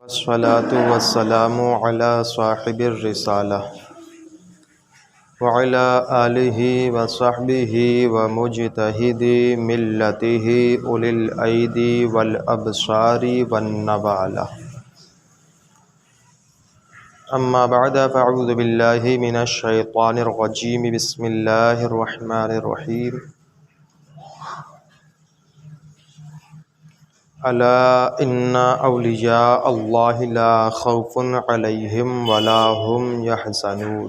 الصلاة والسلام على صاحب الرسالة وعلى آله وصحبه ومجتهد ملته أولي الأيدي والأبصار والنوالة. أما بعد فأعوذ بالله من الشيطان الرجيم. بسم الله الرحمن الرحيم. ألا إن أولياء الله لا خوف عليهم ولا هم يحزنون.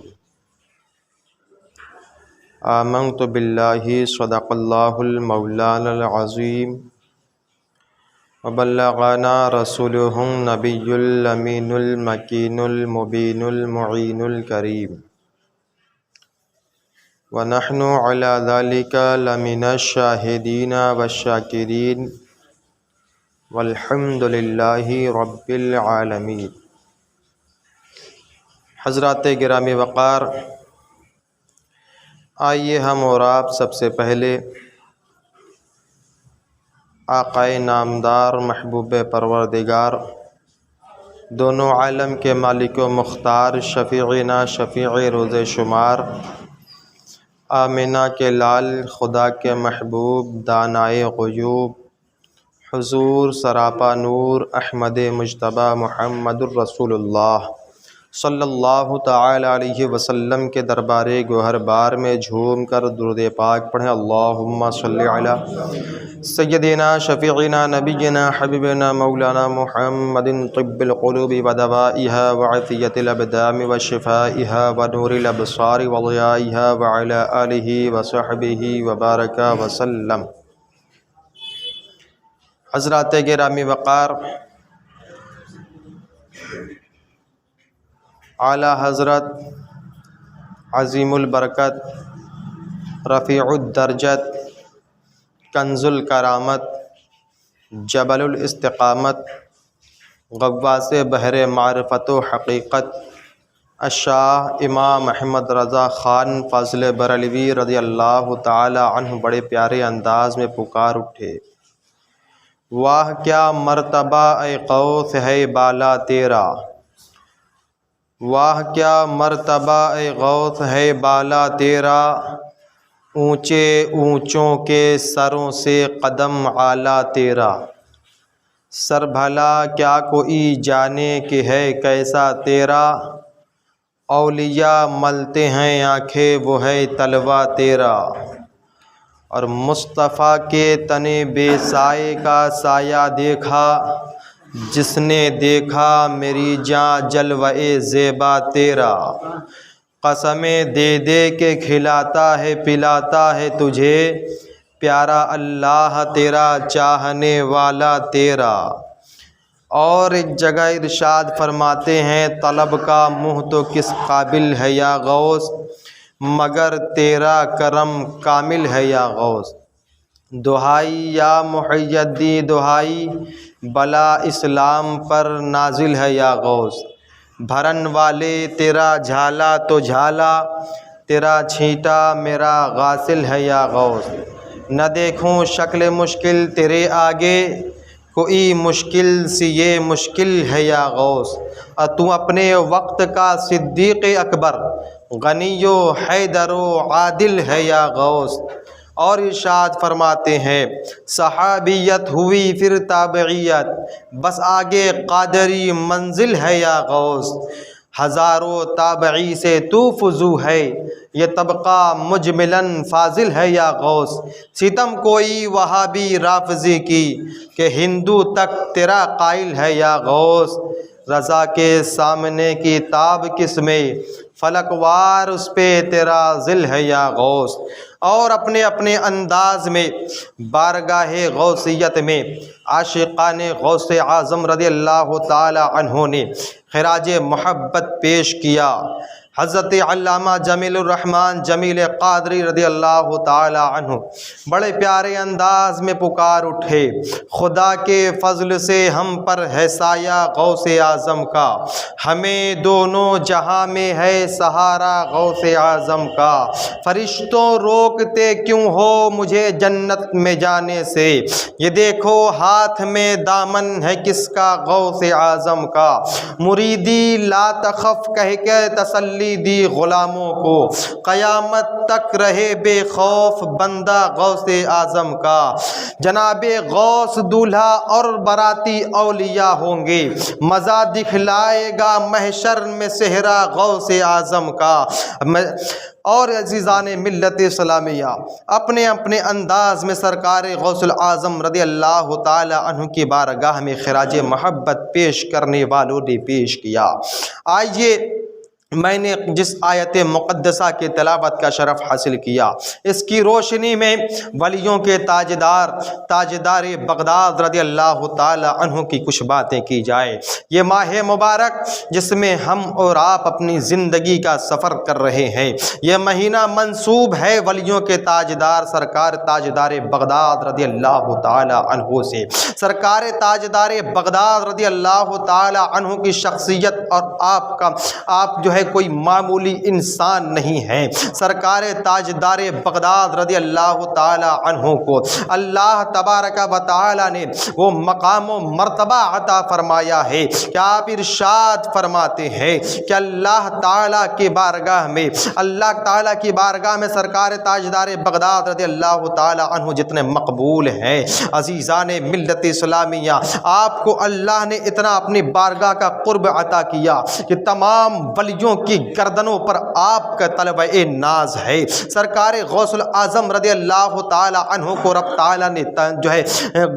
آمنت بالله صدق الله المولانا العظيم وبلغنا رسوله النبي الأمين المكين المبين المعين الكريم ونحن على ذلك لمن الشاهدين والشاكرين والحمد للہ رب العالمین. حضرات گرامی وقار، آئیے ہم اور آپ سب سے پہلے آقائے نامدار محبوب پروردگار دونوں عالم کے مالک و مختار شفیعنا شفیع روز شمار آمنہ کے لال خدا کے محبوب دانائے غیوب حضور سراپا نور احمد مجتبیٰ محمد الرسول اللہ صلی اللہ تعالی علیہ وسلم کے دربار گوہر بار میں جھوم کر درود پاک پڑھیں. اللہم صلی علی سیدنا شفیعنا نبینا حبیبنا مولانا محمد طب القلوب ودوائها وعافیت الابدان وشفائها ونور الابصار وضیائها وعلی آلہ وصحبہ وبارک وسلم. حضرات گرامی وقار، اعلیٰ حضرت عظیم البرکت رفیع الدرجت کنز الکرامت جبل الاستقامت غواص بحر معرفت و حقیقت الشاہ امام احمد رضا خان فاضل بریلوی رضی اللہ تعالی عنہ بڑے پیارے انداز میں پکار اٹھے. واہ کیا مرتبہ اے غوث ہے بالا تیرا، واہ کیا مرتبہ اے غوث ہے بالا تیرا، اونچے اونچوں کے سروں سے قدم اعلیٰ تیرا. سر بھلا کیا کوئی جانے کہ ہے کیسا تیرا، اولیاء ملتے ہیں آنکھیں وہ ہے طلوہ تیرا. اور مصطفیٰ کے تنے بے سائے کا سایہ دیکھا، جس نے دیکھا میری جاں جلوہ زیبا تیرا. قسمیں دے دے کے کھلاتا ہے پلاتا ہے تجھے، پیارا اللہ تیرا چاہنے والا تیرا. اور ایک جگہ ارشاد فرماتے ہیں طلب کا منہ تو کس قابل ہے یا غوث، مگر تیرا کرم کامل ہے یا غوث. دہائی یا محی الدین دہائی، بلا اسلام پر نازل ہے یا غوث. بھرن والے تیرا جھالا تو جھالا، تیرا چھینٹا میرا غاسل ہے یا غوث. نہ دیکھوں شکل مشکل تیرے آگے، کوئی مشکل سی یہ مشکل ہے یا غوث. تو اپنے وقت کا صدیق اکبر، غنی و حیدر و عادل ہے یا غوث. اور ارشاد فرماتے ہیں صحابیت ہوئی پھر تابعیت، بس آگے قادری منزل ہے یا غوث. ہزاروں تابعی سے تو فزو ہے، یہ طبقہ مجملاً فاضل ہے یا غوث. ستم کوئی وہابی رافضی کی، کہ ہندو تک تیرا قائل ہے یا غوث. رضا کے سامنے کی تاب کس میں، فلک وار اس پہ تیرا ذل ہے یا غوث. اور اپنے اپنے انداز میں بارگاہ غوثیت میں عاشقان غوث اعظم رضی اللہ تعالی عنہ نے خراج محبت پیش کیا. حضرت علامہ جمیل الرحمن جمیل قادری رضی اللہ تعالی عنہ بڑے پیارے انداز میں پکار اٹھے، خدا کے فضل سے ہم پر ہے سایہ غوث اعظم کا، ہمیں دونوں جہاں میں ہے سہارا غوث اعظم کا، فرشتوں روکتے کیوں ہو مجھے جنت میں جانے سے، یہ دیکھو ہاتھ میں دامن ہے کس کا غوث اعظم کا، مریدی لا تخف کہہ کے تسلی دی غلاموں کو، قیامت تک رہے بے خوف بندہ غوث اعظم کا، جناب غوث دولہا اور براتی اولیاء ہوں گے، مزہ دکھلائے گا محشر میں صحرا غوث اعظم کا۔ اور عزیزان ملت اسلامیہ، اپنے اپنے انداز میں سرکار غوث الاعظم رضی اللہ تعالی عنہ کی بارگاہ میں خراج محبت پیش کرنے والوں نے پیش کیا۔ آئیے، میں نے جس آیت مقدسہ کے تلاوت کا شرف حاصل کیا، اس کی روشنی میں ولیوں کے تاجدار بغداد رضی اللہ تعالی عنہ کی کچھ باتیں کی جائے۔ یہ ماہ مبارک جس میں ہم اور آپ اپنی زندگی کا سفر کر رہے ہیں، یہ مہینہ منسوب ہے ولیوں کے تاجدار سرکار تاجدار بغداد رضی اللہ تعالی عنہ سے۔ سرکار تاجدار بغداد رضی اللہ تعالی عنہ کی شخصیت اور آپ جو ہے کوئی معمولی انسان نہیں ہے۔ سرکار تاجدار بغداد رضی اللہ تعالی عنہ کو اللہ تبارک و تعالی نے وہ مقام و مرتبہ عطا فرمایا ہے کہ آپ ارشاد فرماتے ہیں کہ اللہ تعالی کی بارگاہ میں سرکار تاجدار بغداد رضی اللہ تعالی عنہ جتنے مقبول ہیں، عزیزان ملت اسلامیہ، آپ کو اللہ نے اتنا اپنی بارگاہ کا قرب عطا کیا کہ تمام ولیوں کی گردنوں پر آپ کا طلبہ ناز ہے۔ سرکار غوث الاعظم رضی اللہ تعالی عنہ کو رب تعالی نے جو ہے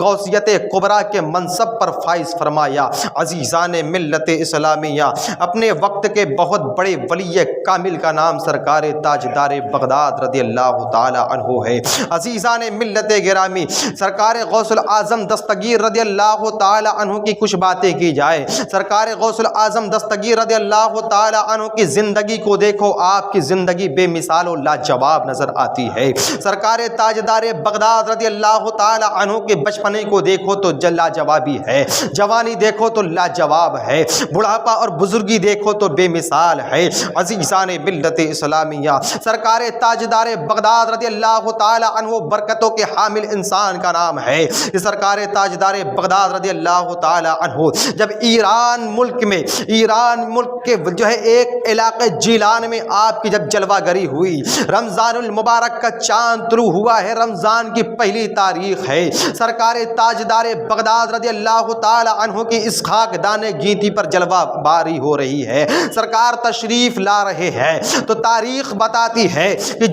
غوثیت کبریٰ کے منصب پر فائز فرمایا۔ عزیزان ملت اسلامیہ، اپنے وقت کے بہت بڑے ولی کامل کا نام سرکار تاجدار بغداد رضی اللہ تعالی عنہ ہے۔ عزیزان ملت گرامی، سرکار غوث الاعظم دستگیر رضی اللہ تعالی عنہ کی کچھ باتیں کی جائے۔ سرکار غوث الاعظم دستگیر رضی اللہ تعالی عنہ کی زندگی کو دیکھو، آپ کی زندگی بے مثال و لاجواب نظر آتی ہے۔ سرکار تاجدار بغداد رضی اللہ تعالی عنہ کے بچپنے کو دیکھو تو لاجوابی ہے، جوانی دیکھو تو لاجواب ہے، بڑھاپا اور بزرگی دیکھو تو بے مثال ہے۔ عزیزان ملت اسلامیہ، سرکار تاجدار بغداد رضی اللہ تعالی عنہ برکتوں کے حامل انسان کا نام ہے۔ سرکار تاجدار بغداد رضی اللہ تعالی عنہ جب ایران ملک کے جو ہے ایک علاقے جیلان میں آپ کی جب جلوہ گری ہوئی، رمضان المبارک کا چاند طلوع ہوا ہے، رمضان کی پہلی تاریخ ہے، سرکار تاجدار بغداد رضی اللہ تعالی عنہ کی اس خاک دانے گینتی پر جلوہ باری ہو رہی ہے، سرکار تشریف لا رہے ہیں، تو تاریخ بتاتی ہے کہ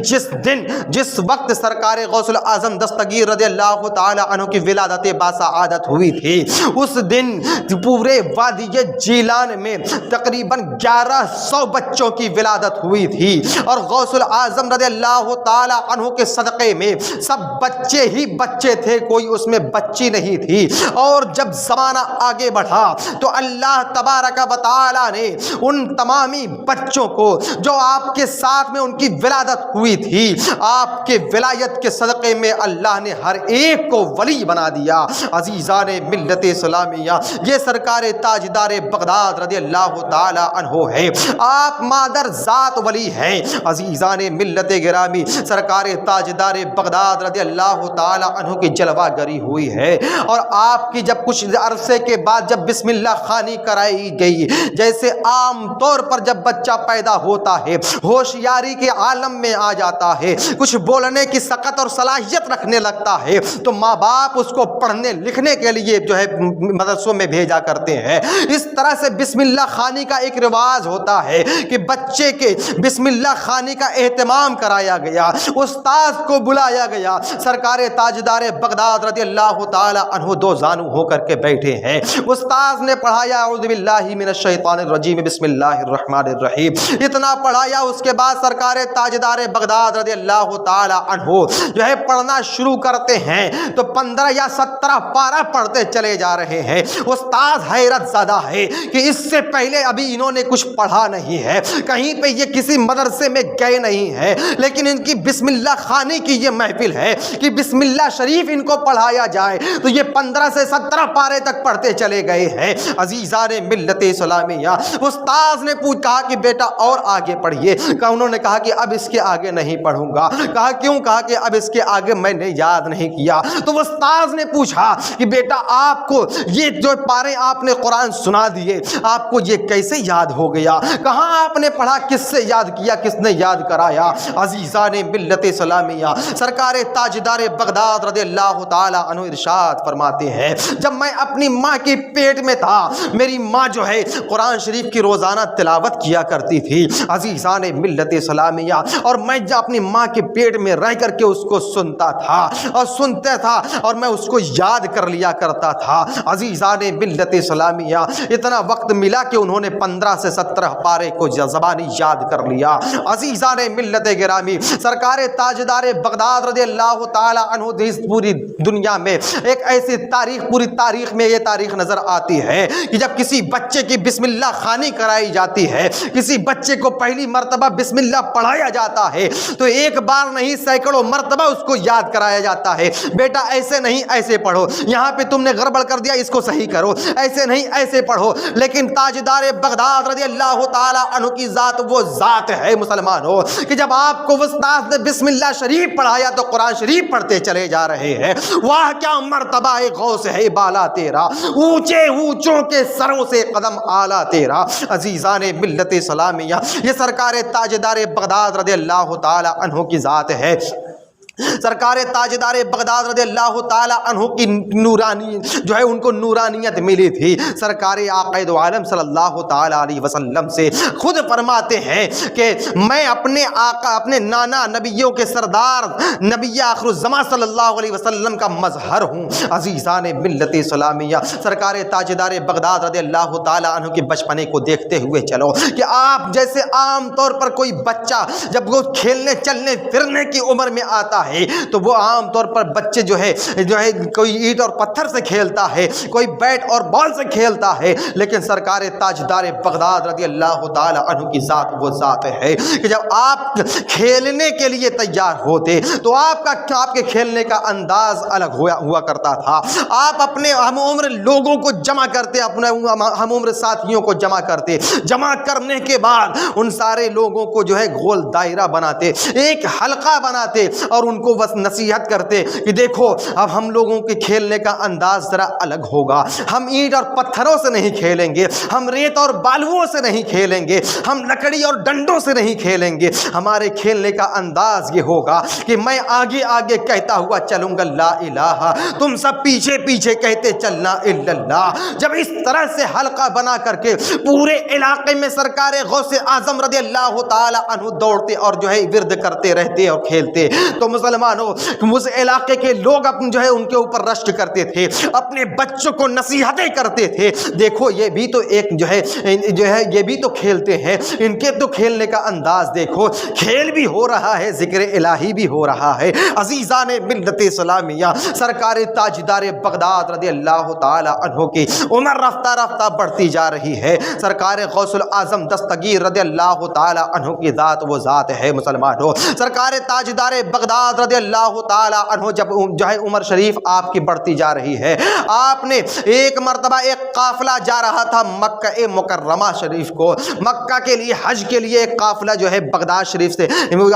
جس وقت سرکار غوث الاعظم دستگیر رضی اللہ تعالی عنہ کی ولادت باسعادت ہوئی تھی، اس دن پورے وادی جیلان میں تقریباً 1100 بچوں کی ولادت ہوئی تھی، اور غوث الاعظم رضی اللہ تعالی عنہ کے صدقے میں سب بچے ہی بچے تھے، کوئی اس میں بچی نہیں تھی۔ اور جب زمانہ آگے بڑھا تو اللہ تبارک و تعالی نے ان تمامی بچوں کو جو آپ کے ساتھ میں ان کی ولادت ہوئی تھی، آپ کے ولایت کے صدقے میں اللہ نے ہر ایک کو ولی بنا دیا۔ عزیزان ملت اسلامیہ، یہ سرکار تاجدار بغداد رضی اللہ تعالی عنہ ہے، آپ مادر ذات ولی ہیں۔ عزیزان ملت گرامی، سرکار تاجدار بغداد رضی اللہ تعالی عنہ کی جلوہ گری ہوئی ہے، اور آپ کی جب کچھ عرصے کے بعد جب بسم اللہ خوانی کرائی گئی، جیسے عام طور پر جب بچہ پیدا ہوتا ہے ہوشیاری کے عالم میں آ جاتا ہے، کچھ بولنے کی سقط اور صلاحیت رکھنے لگتا ہے، تو ماں باپ اس کو پڑھنے لکھنے کے لیے جو ہے مدرسوں میں بھیجا کرتے ہیں۔ اس طرح سے بسم اللہ خوانی کا ایک رواج ہوتا ہے کہ بچے کے بسم اللہ خوانی کا اہتمام کرایا گیا، استاد کو بلایا گیا، سرکار تاجدار بغداد رضی اللہ تعالی عنہ دو زانو ہو کر کے بیٹھے ہیں، استاد نے پڑھایا اعوذ باللہ من الشیطان الرجیم بسم اللہ الرحمن الرحیم، اتنا پڑھایا، اس کے بعد سرکار تاجدار بغداد رضی اللہ تعالی عنہ جو ہے پڑھنا شروع کرتے ہیں تو 15 یا 17 پارہ پڑھتے چلے جا رہے ہیں۔ استاد حیرت زدہ ہے کہ اس سے پہلے ابھی انہوں نے کچھ پڑھا نہیں ہے, کہیں پہ یہ کسی مدرسے میں گئے نہیں ہیں, لیکن ان کی بسم اللہ خانی کی یہ محفل ہے کہ بسم اللہ شریف ان کو پڑھایا جائے تو یہ 15 سے 17 پارے تک پڑھتے چلے گئے ہیں. عزیزان ملت اسلامیہ, استاذ نے کہا کہ بیٹا اور آگے پڑھیے. انہوں نے کہا کہ اب اس کے آگے نہیں پڑھوں گا. کہا کیوں؟ کہا کہ اب اس کے آگے میں نے یاد نہیں کیا. تو استاذ نے پوچھا کہ بیٹا آپ کو یہ جو پارے آپ نے قرآن سنا دیے, آپ کو یہ کیسے یاد ہو گیا؟ کہاں آپ نے پڑھا؟ کس سے یاد کیا؟ کس نے یاد کرایا؟ عزیزان ملت اسلامیہ, سرکار تاجدار بغداد رضی اللہ تعالی عنہ ارشاد فرماتے ہیں, جب میں اپنی ماں کے پیٹ میں تھا, میری ماں جو ہے قرآن شریف کی روزانہ تلاوت کیا کرتی تھی. عزیزان ملت اسلامیہ, اور میں جب اپنی ماں کے پیٹ میں رہ کر کے اس کو سنتا تھا اور سنتا تھا اور میں اس کو یاد کر لیا کرتا تھا. عزیزان ملت اسلامیہ, اتنا وقت ملا کہ انہوں نے 15 سے 17 پارے کو زبانی یاد کر لیا. عزیزان ملت گرامی, سرکار تاجدار بغداد رضی اللہ تعالی عنہ اس پوری دنیا میں ایک ایسی تاریخ, پوری تاریخ میں یہ تاریخ نظر آتی ہے کہ جب کسی بچے کی بسم اللہ خوانی کرائی جاتی ہے, کسی بچے کو پہلی مرتبہ بسم اللہ پڑھایا جاتا ہے تو ایک بار نہیں سینکڑوں مرتبہ اس کو یاد کرایا جاتا ہے, بیٹا ایسے نہیں ایسے پڑھو, یہاں پہ تم نے گڑبڑ کر دیا اس کو صحیح کرو, ایسے نہیں ایسے پڑھو. لیکن تاجدار بغداد رضی اللہ تعالی عنہ کی ذات وہ ذات ہے مسلمانوں کہ جب آپ کو استاد نے بسم اللہ شریف پڑھایا تو قرآن شریف پڑھتے چلے جا رہے ہیں. واہ کیا مرتبہ غوث ہے بالا تیرا, اونچے اونچوں کے سروں سے قدم اعلیٰ تیرا. عزیزان ملت اسلامیہ, یہ سرکار تاجدار بغداد رضی اللہ تعالی عنہ کی ذات ہے. سرکار تاجدار بغداد رضی اللہ تعالی عنہ کی نورانی جو ہے ان کو نورانیت ملی تھی. سرکار آقا دو عالم صلی اللہ تعالی علیہ وسلم سے خود فرماتے ہیں کہ میں اپنے آقا, اپنے نانا نبیوں کے سردار نبی آخر الزمان صلی اللہ علیہ وسلم کا مظہر ہوں. عزیزان ملت اسلامیہ, سرکار تاجدار بغداد رضی اللہ تعالی عنہ کے بچپنے کو دیکھتے ہوئے چلو کہ آپ جیسے عام طور پر کوئی بچہ جب وہ کھیلنے چلنے پھرنے کی عمر میں آتا ہے تو وہ عام طور پر بچے جو ہے کوئی اینٹ اور پتھر سے کھیلتا ہے, کوئی بیٹ اور بال سے کھیلتا ہے. لیکن سرکار تاجدار بغداد رضی اللہ تعالی عنہ کی ذات وہ ذات ہے کہ جب آپ کھیلنے کے لیے تیار ہوتے تو آپ کے کھیلنے کا انداز الگ ہوا کرتا تھا. آپ اپنے ہم عمر لوگوں کو جمع کرتے, اپنے ہم عمر ساتھیوں کو جمع کرتے, جمع کرنے کے بعد ان سارے لوگوں کو جو ہے گول دائرہ بناتے, ایک حلقہ بناتے اور ان کو بس نصیحت کرتے کہ دیکھو اب ہم لوگوں کے کھیلنے کا انداز ذرا الگ ہوگا. ہم اینٹ اور پتھروں سے نہیں کھیلیں گے, ہم ریت اور بالوؤں سے نہیں کھیلیں گے, ہم لکڑی اور ڈنڈوں سے نہیں کھیلیں گے. ہمارے کھیلنے کا انداز یہ ہوگا کہ میں آگے آگے کہتا ہوا چلوں گا لا الہ, تم سب پیچھے پیچھے کہتے چلنا الا اللہ. جب اس طرح سے حلقہ بنا کر کے پورے علاقے میں سرکار غوث اعظم رضی اللہ تعالی عنہ دوڑتے اور جو ہے ورد کرتے رہتے اور کھیلتے تو مسلمانوں اس علاقے کے لوگ جو ہے ان کے اوپر رشک کرتے تھے, اپنے بچوں کو نصیحتیں کرتے تھے. دیکھو یہ بھی تو ایک جو ہے یہ بھی تو کھیلتے ہیں, ان کے تو کھیلنے کا انداز دیکھو, کھیل بھی ہو رہا ہے, ذکر الہی بھی ہو رہا ہے. عزیزان ملت اسلامیہ, سرکار تاجدار بغداد رضی اللہ تعالی عنہ کی عمر رفتہ رفتہ بڑھتی جا رہی ہے. سرکار غوث الاعظم دستگیر رضی اللہ تعالی عنہ کی ذات وہ ذات ہے مسلمانوں. سرکار تاجدار بغداد رضی اللہ تعالی عنہ جب جو ہے عمر شریف آپ کی بڑھتی جا رہی ہے, آپ نے ایک مرتبہ ایک قافلہ جا رہا تھا مکہ مکرمہ شریف کو, مکہ کے لیے حج کے لیے ایک قافلہ جو ہے بغداد شریف سے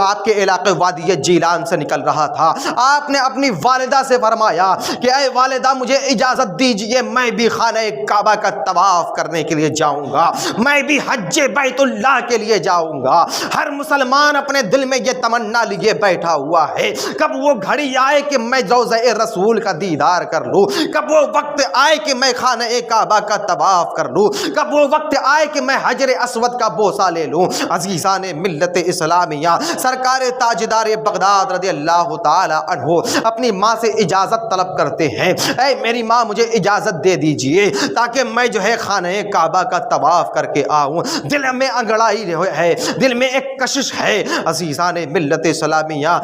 آپ کے علاقے وادی جیلان سے نکل رہا تھا. آپ نے اپنی والدہ سے فرمایا کہ اے والدہ مجھے اجازت دیجئے, میں بھی خانہ کعبہ کا طواف کرنے کے لیے جاؤں گا, میں بھی حج بیت اللہ کے لیے جاؤں گا. ہر مسلمان اپنے دل میں یہ تمنا لیے بیٹھا ہوا ہے کب وہ گھڑی آئے کہ میں روضہ رسول کا دیدار کر لوں, کب وہ وقت آئے کہ میں خانہ کعبہ کا طواف کر لوں, کب وہ وقت آئے کہ میں حجر اسود کا بوسہ لے لوں. عزیزان ملت اسلامیہ, سرکار تاجدار بغداد رضی اللہ تعالی عنہ اپنی ماں سے اجازت طلب کرتے ہیں, اے میری ماں مجھے اجازت دے دیجئے تاکہ میں جو ہے خانہ کعبہ کا طواف کر کے آؤں. دل میں انگڑائی ہے, دل میں ایک کشش ہے. عزیزان ملت اسلامیہ,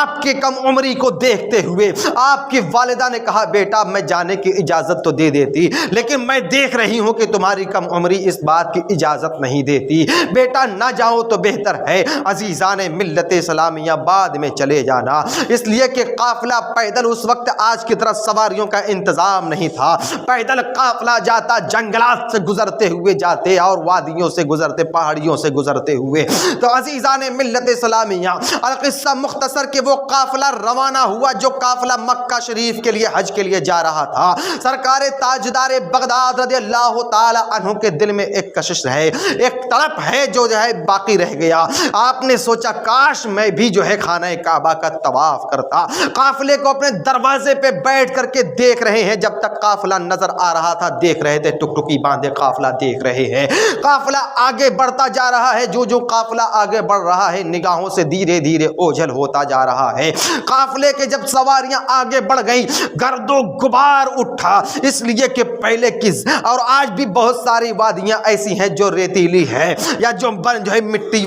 آپ کے کم عمری کو دیکھتے ہوئے آپ کی والدہ نے کہا بیٹا میں جانے کی اجازت تو دے دیتی لیکن میں دیکھ رہی ہوں کہ تمہاری کم عمری اس بات کی اجازت نہیں دیتی، بیٹا نہ جاؤ تو بہتر ہے۔ عزیزان ملت اسلامیہ بعد میں چلے جانا، اس لیے کہ قافلہ پیدل اس وقت آج کی طرح سواریوں کا انتظام نہیں تھا، پیدل قافلہ جاتا، جنگلات سے گزرتے ہوئے جاتے اور وادیوں سے گزرتے، پہاڑیوں سے گزرتے ہوئے۔ تو عزیزان ملت اسلامیہ القصہ مختصر کہ وہ قافلہ روانہ ہوا جو قافلہ مکہ شریف کے لیے حج کے لیے جا رہا تھا۔ سرکار تاجدار بغداد رضی اللہ تعالی عنہ کے دل میں ایک کشش ہے، ایک تڑپ ہے جو باقی رہ گیا۔ آپ نے سوچا کاش میں بھی خانہ کعبہ کا طواف کرتا۔ قافلے کو اپنے دروازے پہ بیٹھ کر کے دیکھ رہے ہیں، جب تک قافلہ نظر آ رہا تھا دیکھ رہے تھے، ٹکٹکی باندھے قافلہ دیکھ رہے ہیں۔ قافلہ آگے بڑھتا جا رہا ہے، جو قافلہ آگے بڑھ رہا ہے نگاہوں سے دھیرے دھیرے اوجھل ہوتا جا رہا ہے۔ قافلے کے جب سواریاں آگے بڑھ گئیں گرد و غبار اٹھا، اس لیے کہ پہلے کس اور آج بھی بہت ساری وادیاں ایسی ہیں جو ریتیلی ہے یا جو مٹی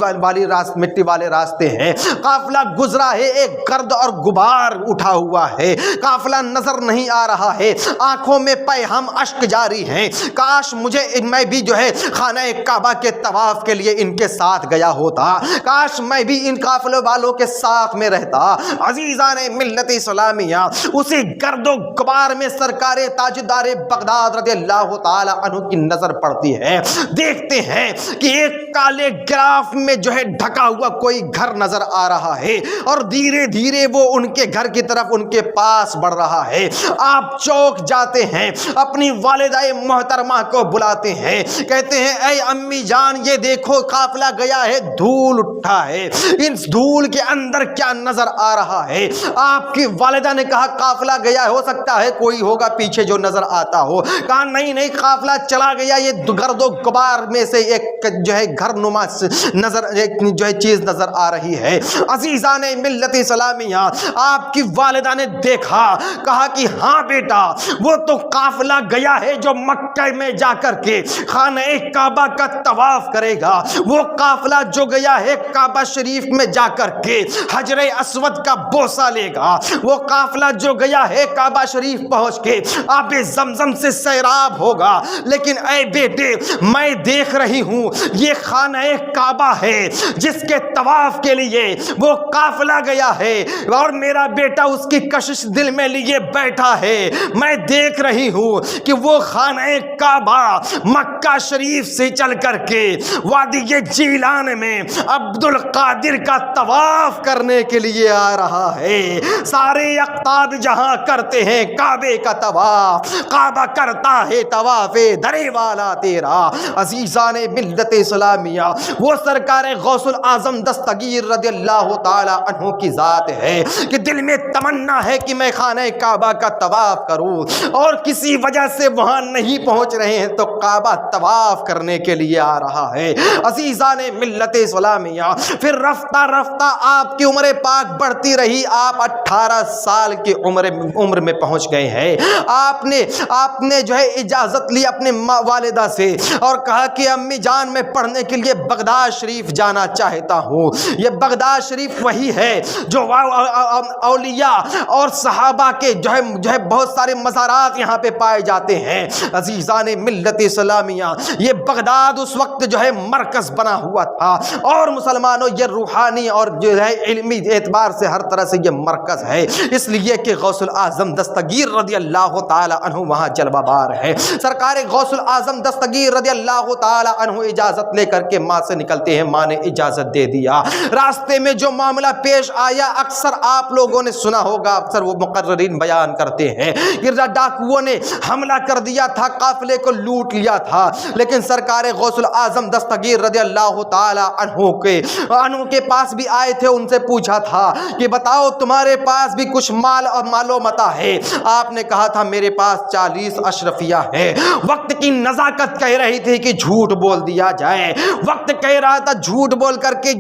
والے راستے ہیں۔ قافلہ گزرا ہے، ایک گرد اور غبار اٹھا ہوا ہے، قافلہ نظر نہیں آ رہا ہے، آنکھوں میں پیہم اشک جاری ہیں۔ کاش میں بھی خانہ کعبہ کے طواف کے لیے ان کے ساتھ گیا ہوتا، کاش میں بھی ان قافلے والوں کے ساتھ میں رہتا۔ عزیزان ملت اسلامیہ اسی گرد و غبار میں سرکار تاجدار بغداد رضی اللہ تعالی عنہ کی نظر پڑتی ہے، دیکھتے ہیں کہ ایک کالے گراف میں ڈھکا ہوا کوئی گھر نظر آ رہا ہے اور دھیرے دھیرے وہ ان کے گھر کی طرف ان کے پاس بڑھ رہا ہے۔ آپ چوک جاتے ہیں، اپنی والدہ محترمہ کو بلاتے ہیں، کہتے ہیں اے امی جان یہ دیکھو قافلہ گیا ہے، دھول اٹھا ہے، اس دھول کے اندر کیا نظر آ رہا ہے؟ آپ کی والدہ نے کہا قافلہ گیا ہے، ہو سکتا ہے کوئی ہوگا پیچھے جو نظر آتا ہو۔ کہا نہیں قافلہ چلا گیا، یہ گرد و غبار میں سے ایک گھر نما چیز نظر آ رہی ہے۔ عزیزان ملت اسلامیہ آپ کی والدہ نے دیکھا، کہا کہ ہاں بیٹا وہ تو قافلہ گیا ہے جو مکہ میں جا کر کے خانہ کعبہ کا طواف کرے گا، وہ قافلہ جو گیا ہے کعبہ شریف میں جا کر کے حجر اسود کا بوسہ لے گا، وہ قافلہ جو گیا ہے کعبہ شریف پہنچ کے آب زمزم سے سیراب ہوگا۔ لیکن اے بیٹے میں دیکھ رہی ہوں یہ خانہ کعبہ ہے جس کے طواف کے لیے وہ قافلہ گیا ہے اور میرا بیٹا اس کی کشش دل میں لیے بیٹھا ہے۔ میں دیکھ رہی ہوں کہ وہ خانہ کعبہ مکہ شریف سے چل کر کے وادی جیلان میں عبد القادر کا طواف کرنے کے لیے آ رہا ہے۔ سارے اقطاب جہاں کرتے ہیں کعبے کا طواف، کعبہ کرتا ہے طواف درے والا تیرا۔ عزیزان ملت اسلامیہ وہ سرکار غوث العظم دستگیر رضی اللہ تعالی عنہ کی ذات ہے کہ دل میں تمنا ہے کہ میں خانہ کعبہ کا طواف کروں اور کسی وجہ سے وہاں نہیں پہنچ رہے ہیں تو کعبہ طواف کرنے کے لیے آ رہا ہے۔ عزیزان ملت اسلامیہ پھر رفتہ رفتہ آپ کی عمر پاک بڑھتی رہی، آپ 18 سال کی عمر میں پہنچ گئے ہیں۔ آپ نے اجازت لی اپنے والدہ سے اور کہا کہ امی جان میں پڑھنے کے لیے بغداد شریف جانا چاہتا ہوں۔ یہ بغداد شریف وہی ہے جو اولیاء اور صحابہ کے بہت سارے مزارات یہاں پہ پائے جاتے ہیں۔ عزیزان ملت اسلامیہ یہ بغداد اس وقت مرکز بنا ہوا تھا اور مسلمانوں یہ روحانی اور علمی اعتبار سے ہر طرح سے یہ مرکز ہے، اس لیے کہ غوث العظم دستگیر رضی اللہ تعالی عنہ وہاں جلوہ بار ہے۔ سرکار غوث العظم دستگیر رضی اللہ تعالی عنہ اجازت لے کر کے ماں سے نکلتے ہیں، ماں نے اجازت دے دیا۔ راستے میں جو معاملہ پیش آیا اکثر آپ لوگوں نے سنا ہوگا، اکثر وہ مقررین بیان کرتے ہیں کہ ڈاکوؤں نے حملہ کر دیا تھا، قافلے کو لوٹ لیا تھا، لیکن سرکار غوث العظم دستگیر رضی اللہ تعالی عنہ کے پاس بھی آئے تھے، ان سے پوچھا تھا کہ بتاؤ تمہارے پاس بھی کچھ مال اور مال و متاع ہے؟ آپ نے کہا تھا میرے پاس 40 اشرفیہ ہے۔ وقت کی نزاکت کہہ رہی تھی کہ جھوٹ بول دیا جائے، وقت کہہ رہا تھا جھوٹ بول کر کے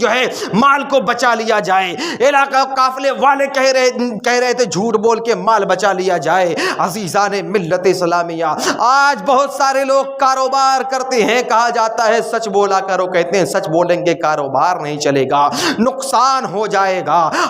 مال کو بچا لیا جائے، علاقہ قافلے والے کہہ رہے تھے جھوٹ بول کے مال بچا لیا جائے۔ عزیزان ملت اسلامیہ آج بہت سارے لوگ کاروبار کرتے ہیں، کہا جاتا ہے سچ بولا کرو، کہتے ہیں سچ بولیں گے کاروبار نہیں چلے گا، نقصان ہو جائے گا۔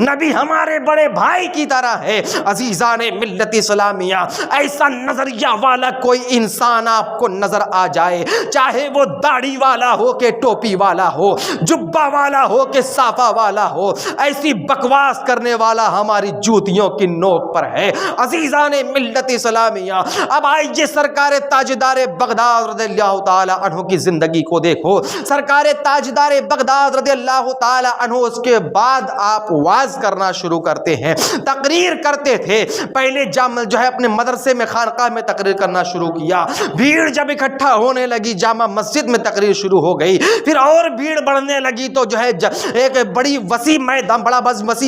نبی ہمارے بڑے بھائی کی طرح ہے. عزیزان ملت اسلامیہ, ایسا نظریہ والا کوئی انسان آپ کو نظر آ جائے, چاہے وہ داڑھی والا ہو کہ ٹوپی والا ہو, جبہ والا ہو کہ صافہ والا ہو, ایسی بکواس کرنے والا ہماری جوتیوں کی نوک پر ہے. عزیزان ملت اسلامیہ, اب آئیے سرکار تاجدار بغداد رضی اللہ تعالی عنہ کی زندگی کو دیکھو. سرکار تاجدار بغداد رضی اللہ تعالی عنہ اس کے بعد آپ واز کرنا شروع کرتے ہیں, تقریر کرتے تھے. پہلے جو ہے اپنے مدرسے میں, خانقاہ میں تقریر کرنا شروع کیا. بھیڑ جب اکٹھا ہونے لگی جامع مسجد میں تقریر شروع ہو گئی. پھر اور بھیڑ بڑھنے لگی تو جو ہے ایک بڑی وسیع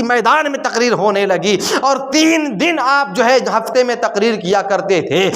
میدان میں تقریر ہونے لگی. اور 3 دن آپ جو ہے ہفتے میں تقریر کیا کرتے تھے.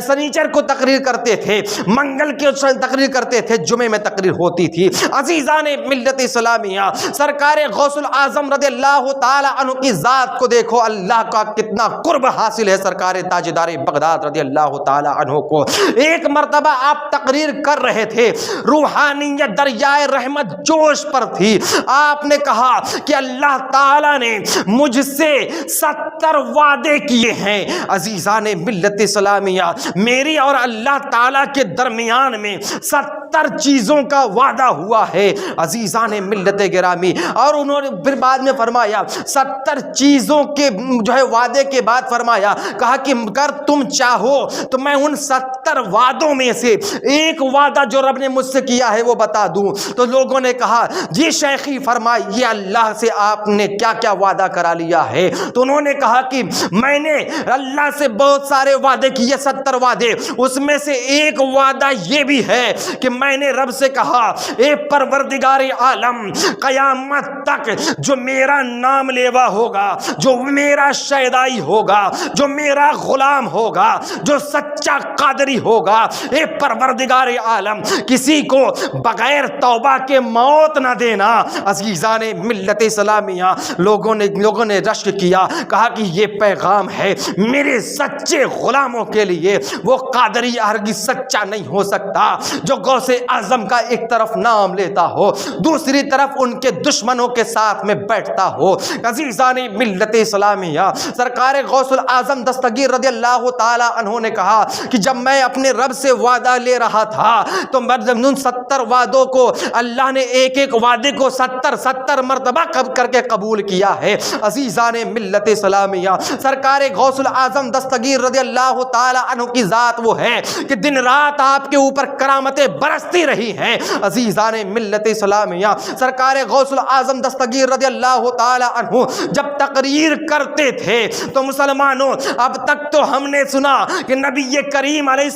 سنیچر کو تقریر کرتے تھے, منگل کے تقریر کرتے تھے, جمعے میں تقریر ہوتی تھی. عزیزان ملت اسلامیہ, سرکار غوث الاعظم رضی اللہ تعالی عنہ کی ذات کو دیکھو, اللہ کا کتنا قرب حاصل ہے سرکار تاجدار بغداد رضی اللہ تعالی عنہ کو. ایک مرتبہ آپ تقریر کر رہے تھے, روحانیت دریائے رحمت جوش پر تھی. آپ نے کہا کہ اللہ تعالی نے مجھ سے 70 وعدے کیے ہیں. عزیزان ملت اسلامیہ, میری اور اللہ تعالی کے درمیان میں 70 چیزوں کا وعدہ ہوا ہے. عزیزان ملت گرامی, اور انہوں نے پھر بعد میں فرمایا 70 چیزوں کے جو ہے وعدے کے بعد فرمایا, کہا کہ اگر تم چاہو تو میں ان 70 وعدوں میں سے ایک وعدہ جو رب نے مجھ سے کیا ہے وہ بتا دوں. تو لوگوں نے کہا جی شیخی فرمائیے اللہ سے آپ نے کیا کیا وعدہ کرا لیا ہے. تو انہوں نے کہا کہ میں نے اللہ سے بہت سارے وعدے کیے, 70 وعدے. اس میں سے ایک وعدہ یہ بھی ہے کہ میں نے رب سے کہا اے پروردگار عالم, قیامت تک جو میرا نام لیوا ہوگا, جو میرا شیدائی ہوگا, جو میرا غلام ہوگا, جو سچا قادری ہوگا, اے پروردگار عالم کسی کو بغیر توبہ کے موت نہ دینا. عزیزان ملت اسلامیہ, لوگوں نے رشک کیا, کہا کہ یہ پیغام ہے میرے سچے غلاموں کے لیے. وہ قادری ہرگز سچا نہیں ہو سکتا جو غوث اعظم کا ایک طرف نام لیتا ہو, دوسری طرف ان کے دشمنوں کے ساتھ میں بیٹھتا ہو. عزیزان ملت اسلامیہ, سرکار غوث الاعظم دستگیر رضی اللہ تعالی عنہ نے کہا کہ جب میں اپنے رب سے وعدہ لے رہا تھا تو ان 70 وعدوں کو اللہ نے ایک ایک وعدے کو 70 مرتبہ کر کے قبول کیا ہے. عزیزان ملت اسلامیہ, سرکار غوث الاعظم دستگیر رضی اللہ تعالی عنہ کی ذات وہ ہے کہ دن رات آپ کے اوپر کرامتیں برستی رہی ہیں. عزیزان ملت اسلامیہ, سرکار غوث الاعظم دستگیر رضی اللہ تعالی عنہ جب تقریر کرتے تھے تو مسلمانوں, اب تک تو ہم نے سنا کہ نبی کریم علیہ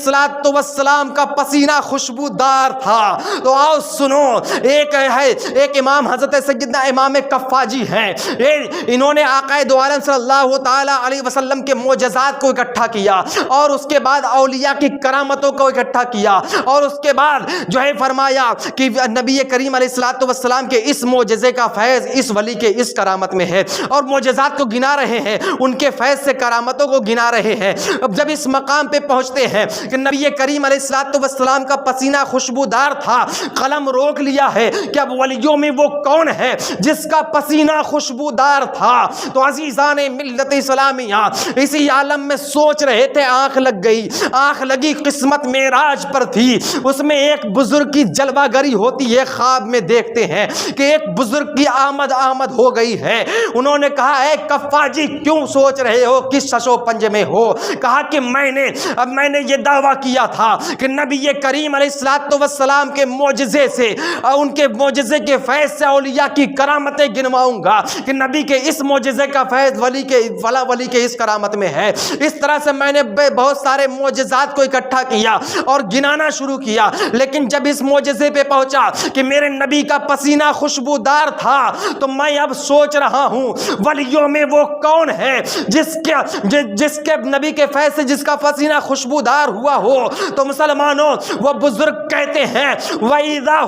السلام کا پسینہ خوشبودار تھا. تو آؤ سنو, ایک امام حضرت سیدنا امام کفاجی ہیں, انہوں نے آقا دو عالم صلی اللہ تعالی علیہ وسلم کے معجزات کو اکٹھا کیا, اور اس کے بعد اولیاء کی کرامتوں کو اکٹھا کیا, اور اس کے بعد جو ہے فرمایا کہ نبی کریم علیہ السلام کے اس معجزے کا فیض اس ولی کے اس کرامت میں ہے, اور معجزات کو گنا رہے ہیں, ان کے فیض سے کرامتوں کو گنا رہے ہیں. اب جب اس مقام پہ پہنچتے ہیں کہ نبی کریم علیہ السلام کا پسینہ خوشبودار تھا, قلم روک لیا ہے کہ اب ولیوں میں وہ کون ہے جس کا پسینہ خوشبودار تھا. تو عزیزان ملت اسلامیہ, اسی عالم میں سوچ رہے تھے, آنکھ لگی قسمت معراج پر تھی. اس میں ایک بزرگ کی جلوہ گری ہوتی ہے, خواب میں دیکھتے ہیں کہ ایک بزرگ کی آمد ہو گئی ہے. انہوں نے کہا اے کفاجی کیوں سوچ رہے ہو, کس شش و پنج میں ہو؟ کہا کہ میں نے یہ دعویٰ کیا تھا کہ نبی کریم علیہ السلام کے معجزے سے, ان کے معجزے کے فیض سے اولیاء کی کرامتیں گنواؤں گا کہ نبی کے اس معجزے کا فیض ولی کے اس کرامت میں ہے. اس طرح سے میں نے بہت سارے معجزات کو اکٹھا کیا اور گنانا شروع کیا. لیکن جب اس معجزے پہ پہنچا کہ میرے نبی کا پسینہ خوشبودار تھا, تو میں اب سوچ رہا ہوں ولیوں میں وہ کون ہے جس کے نبی کے فیض سے جس کا پسینہ خوشبودار ہوا ہو. تو مسلمانوں, وہ بزرگ کہتے ہیں وَإِذَا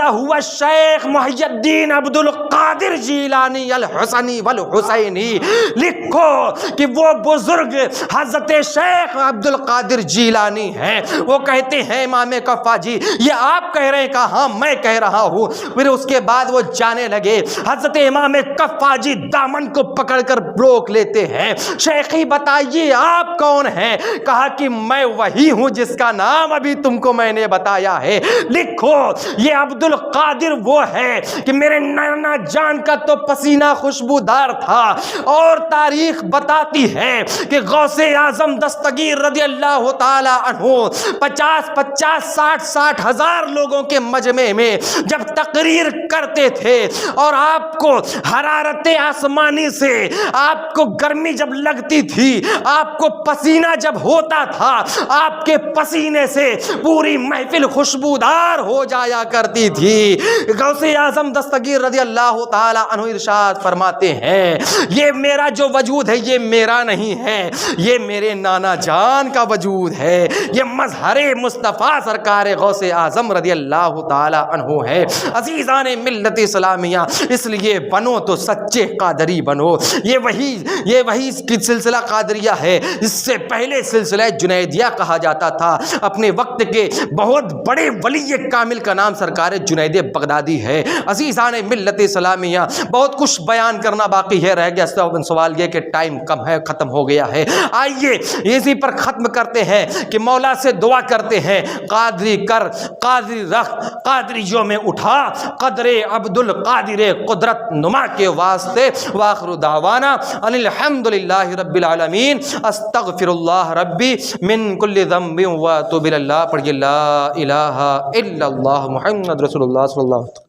هُوَ الشیخ محی الدین عبد القادر جیلانی الحسنی والحسینی. لکھو کہ وہ بزرگ حضرت شیخ عبد القادر جیلانی ہیں. وہ کہتے ہیں امام کفاجی جی یہ آپ کہہ رہے ہیں؟ کہا ہاں میں کہہ رہا ہوں۔ پھر اس کے بعد وہ جانے لگے۔ حضرت امام کفا جی دامن کو پکڑ کر روک لیتے ہیں۔ شیخی بتائیے آپ کون ہیں؟ کہا کہ میں وہی ہوں جس کا نام ابھی تم کو میں نے بتایا ہے، لکھو۔ یہ عبد القادر وہ ہے کہ میرے نانا جان کا تو پسینہ خوشبودار تھا، اور تاریخ بتاتی ہے کہ غوث اعظم دستگیر رضی اللہ تعالی عنہ 50 ہزار لوگوں کے مجمع میں جب تقریر کرتے تھے اور آپ کو حرارت آسمانی سے آپ کو گرمی جب لگتی تھی، آپ کو پسینہ جب ہوتا تھا، آپ کے پسینے سے پوری محفل خوشبودار ہو جایا کرتی تھی۔ غوث اعظم دستگیر رضی اللہ تعالی عنہ ارشاد فرماتے ہیں یہ میرا جو وجود ہے یہ میرا نہیں ہے، یہ میرے نانا جان کا وجود ہے، یہ مظہر مصطفیٰ سرکار غوث اعظم رضی اللہ تعالی عنہ ہے۔ عزیزان ملت اسلامیہ، اس لیے بنو تو سچے قادری بنو۔ یہ وہی سلسلہ قادریہ ہے، اس سے پہلے سلسلہ جنیدیہ کہا جاتا تھا۔ اپنے وقت کے بہت بڑے ولی کامل کا نام سرکار جنید بغدادی ہے۔ عزیزان ملت اسلامیہ، بہت کچھ بیان کرنا باقی ہے، رہ گیا سوال یہ کہ ٹائم کم ہے، ختم ہو گیا ہے۔ آئیے اسی پر ختم کرتے ہیں کہ مولا سے دعا کرتے ہیں، قادری کر، قادری رکھ، قادریوں میں اٹھا، قدر عبد القادر قدرت نما کے واسطے۔ وآخر دعوانا ان الحمد للہ رب العالمین، استغفر اللہ ربی من کل ذنب واتوب الی اللہ۔ پڑھیے لا الہ الا اللہ محمد رسول اللہ صلی اللہ علیہ وسلم۔